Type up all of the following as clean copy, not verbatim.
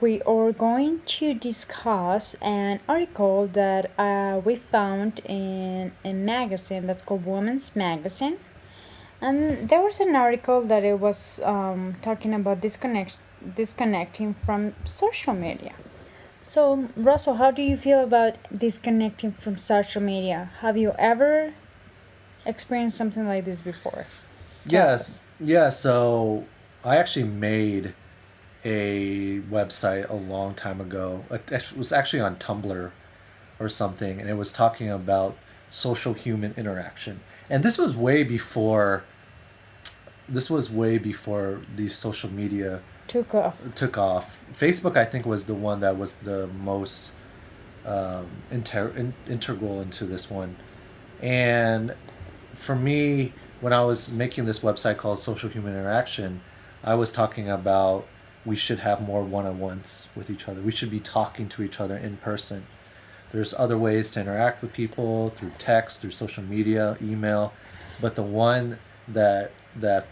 we are going to discuss an article that we found in a magazine that's called Women's Magazine. And there was an article that it was talking about disconnecting from social media. So, Russell, how do you feel about disconnecting from social media? Have you ever experienced something like this before? Tell Yes, us. yeah. So I actually made a website a long time ago. It was actually on Tumblr or something, and it was talking about social human interaction. And this was way before these social media Took off. took off. Facebook, I think, was the one that was the most integral into this one. And for me, when I was making this website called Social Human Interaction, I was talking about we should have more one on ones with each other. We should be talking to each other in person. There's other ways to interact with people through text, through social media, email, but the one that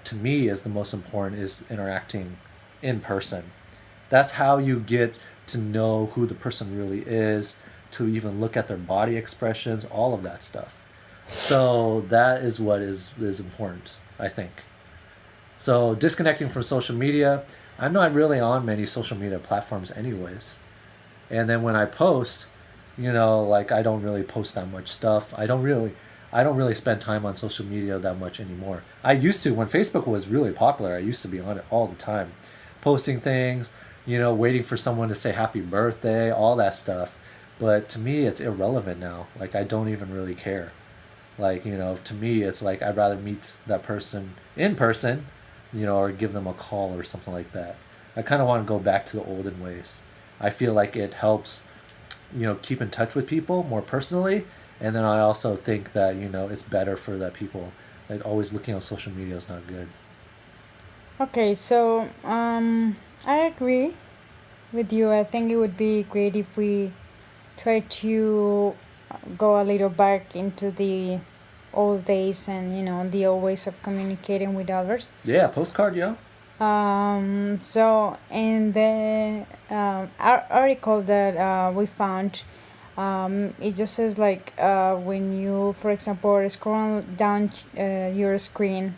to me is the most important is interacting in person. That's how you get to know who the person really is, to even look at their body expressions, all of that stuff. So that is what is important, I think. So disconnecting from social media, I'm not really on many social media platforms anyways. And then when I post, like I don't really post that much stuff. I don't really spend time on social media that much anymore. I used to when Facebook was really popular. I used to be on it all the time, posting things, waiting for someone to say happy birthday, all that stuff. But to me, it's irrelevant now. Like I don't even really care. Like, to me, it's like I'd rather meet that person in person, or give them a call or something like that. I kind of want to go back to the olden ways. I feel like it helps, keep in touch with people more personally. And then I also think that, it's better for that people. Like always looking on social media is not good. Okay, so I agree with you. I think it would be great if we try to go a little back into the old days and the old ways of communicating with others. Yeah, postcard, yo. So in the article that we found, it just says like when you, for example, are scrolling down your screen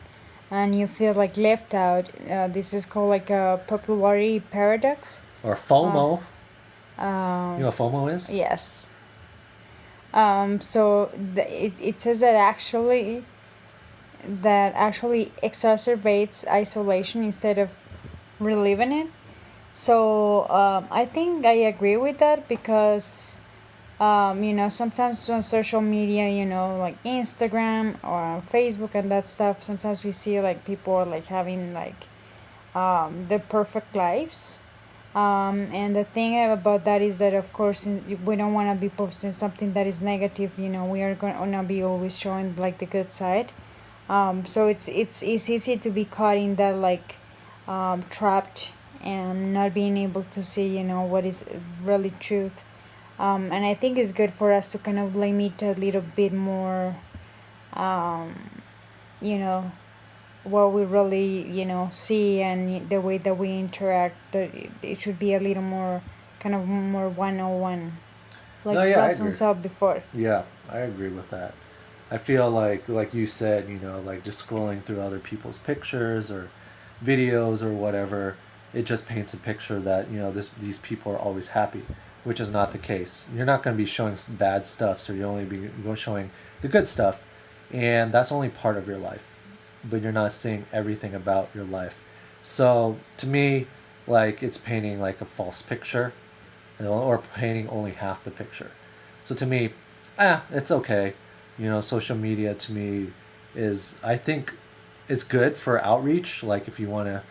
and you feel like left out. This is called like a popularity paradox. Or Uh, FOMO. You know um, what FOMO is? yes. So it says that actually exacerbates isolation instead of relieving it. So I think I agree with that because sometimes on social media, like Instagram or Facebook and that stuff, sometimes we see like people are like having like the perfect lives. And the thing about that is that, of course, we don't want to be posting something that is negative. We are going to be always showing like the good side. So it's easy to be caught in that like trapped and not being able to see what is really truth. And I think it's good for us to kind of limit a little bit more, um, you know, what we really see and the way that we interact. That it should be a little more kind of more 101, like No, yeah, I Russell agree. said before. Yeah, I agree with that. I feel like you said, like just scrolling through other people's pictures or videos or whatever, it just paints a picture that, these people are always happy, which is not the case. You're not going to be showing bad stuff, so you're only be showing the good stuff, and that's only part of your life, but you're not seeing everything about your life. So to me, like it's painting like a false picture, or painting only half the picture. So to me, it's okay. Social media to me is, I think, it's good for outreach. Like if you want to,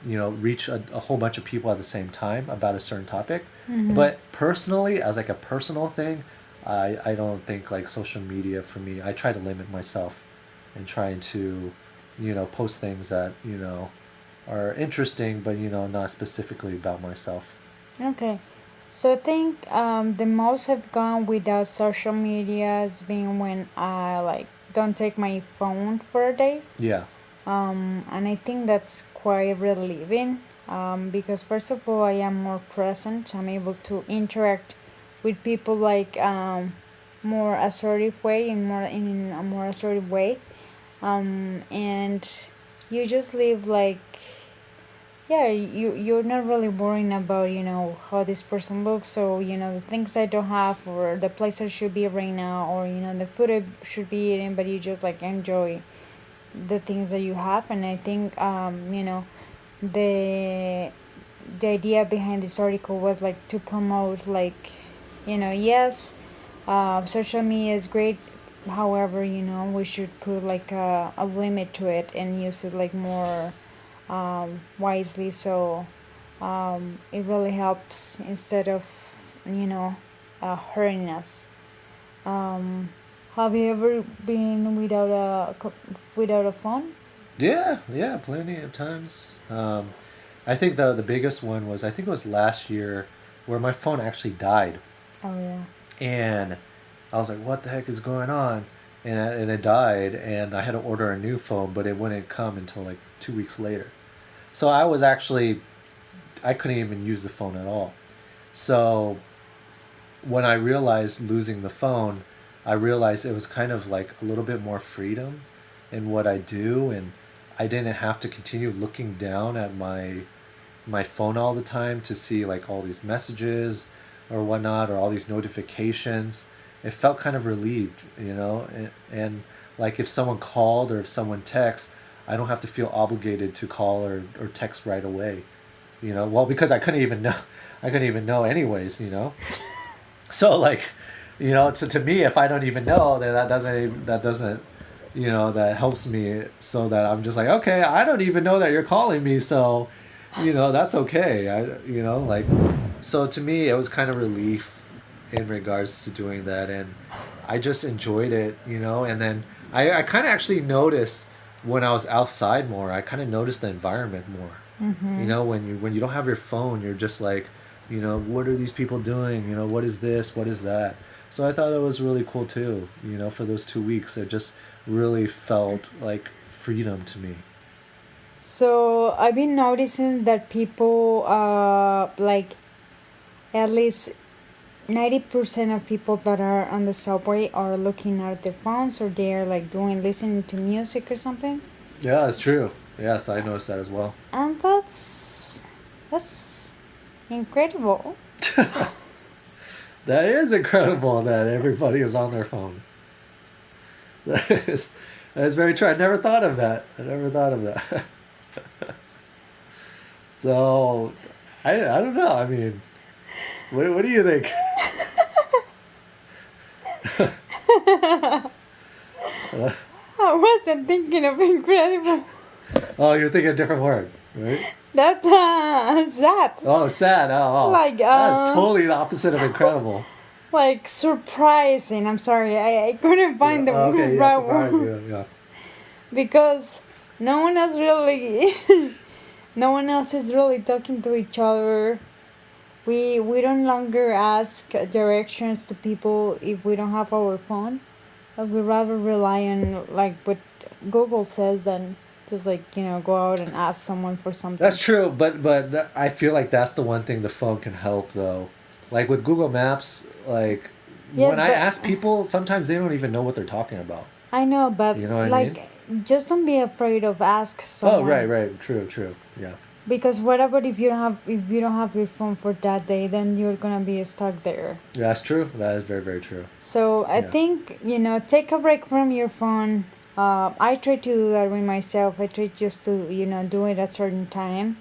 reach a whole bunch of people at the same time about a certain topic. Mm-hmm. But personally, as like a personal thing, I don't think like social media for me. I try to limit myself and trying to, post things that are interesting, but not specifically about myself. Okay. So I think the most I've gone without social media has been when I like don't take my phone for a day. Yeah. And I think that's quite relieving. Because first of all, I am more present. I'm able to interact with people like more assertive way, in a more assertive way, and you just live like, yeah, you're not really worrying about, how this person looks, so the things I don't have, or the place I should be right now, or the food I should be eating, but you just like enjoy the things that you have. And I think the the idea behind this article was like to promote, like, yes, social media is great. However, we should put like a limit to it and use it like more wisely, so it really helps instead of you know hurting us. um, have you ever been without a phone? Yeah, yeah, plenty of times. I think the biggest one was, I think it was last year, where my phone actually died, Oh yeah. and I was like, "What the heck is going on?" And it died, and I had to order a new phone, but it wouldn't come until like 2 weeks later. So I was actually, I couldn't even use the phone at all. So when I realized losing the phone, I realized it was kind of like a little bit more freedom in what I do, and I didn't have to continue looking down at my phone all the time to see like all these messages or whatnot, or all these notifications. It felt kind of relieved, and like if someone called or if someone texts, I don't have to feel obligated to call or text right away. Well, because I couldn't even know anyways. So like, to me, if I don't even know, then that doesn't, that helps me, so that I'm just like, okay, I don't even know that you're calling me, so, that's okay. Like, so to me, it was kind of relief in regards to doing that, and I just enjoyed it, and then I kind of actually noticed when I was outside more, I kind of noticed the environment more. When you don't have your phone, you're just like, what are these people doing? What is this? What is that? So I thought it was really cool too. For those 2 weeks, it just really felt like freedom to me. So I've been noticing that people, like at least 90% of people that are on the subway are looking at their phones, or they're like doing listening to music or something. Yeah, that's true. Yes, I noticed that as well. And that's incredible. That is incredible that everybody is on their phone. That is very true. I never thought of that. I never thought of that. So, I don't know. I mean, what do you think? I wasn't thinking of incredible. Oh, you're thinking a different word, right? That's sad. Oh, sad. Oh. Like, That's totally the opposite of incredible. Like surprising. I'm sorry, I couldn't find the Okay, yeah, right surprise, word. yeah. Because no one else really, no one else is really talking to each other. We don't longer ask directions to people if we don't have our phone. We rather rely on like what Google says than just like go out and ask someone for something. That's true, but I feel like that's the one thing the phone can help though. Like with Google Maps, like Yes, when I but ask people, sometimes they don't even know what they're talking about. I know, but You know what I mean? like just don't be afraid of ask Oh, someone. right, true, yeah. Because what about if you don't have your phone for that day, then you're gonna be stuck there. Yeah, that's true. That is very, very true. So I Yeah. think take a break from your phone. I try to do that with myself. I try just to do it at certain time.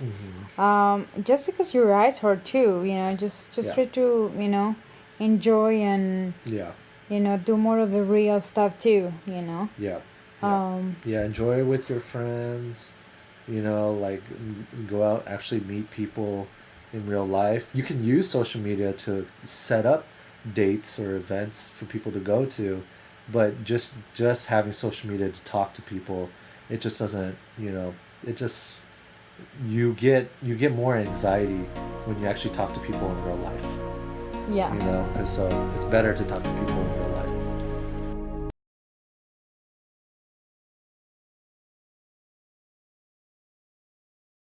Just because your eyes hurt too. Just Yeah. try to enjoy and Yeah, do more of the real stuff too. yeah, yeah. Um, Yeah, enjoy it with your friends. Like go out, actually meet people in real life. You can use social media to set up dates or events for people to go to, but just having social media to talk to people, it just doesn't. It just you get more anxiety when you actually talk to people in real life. yeah. Because so it's better to talk to people in real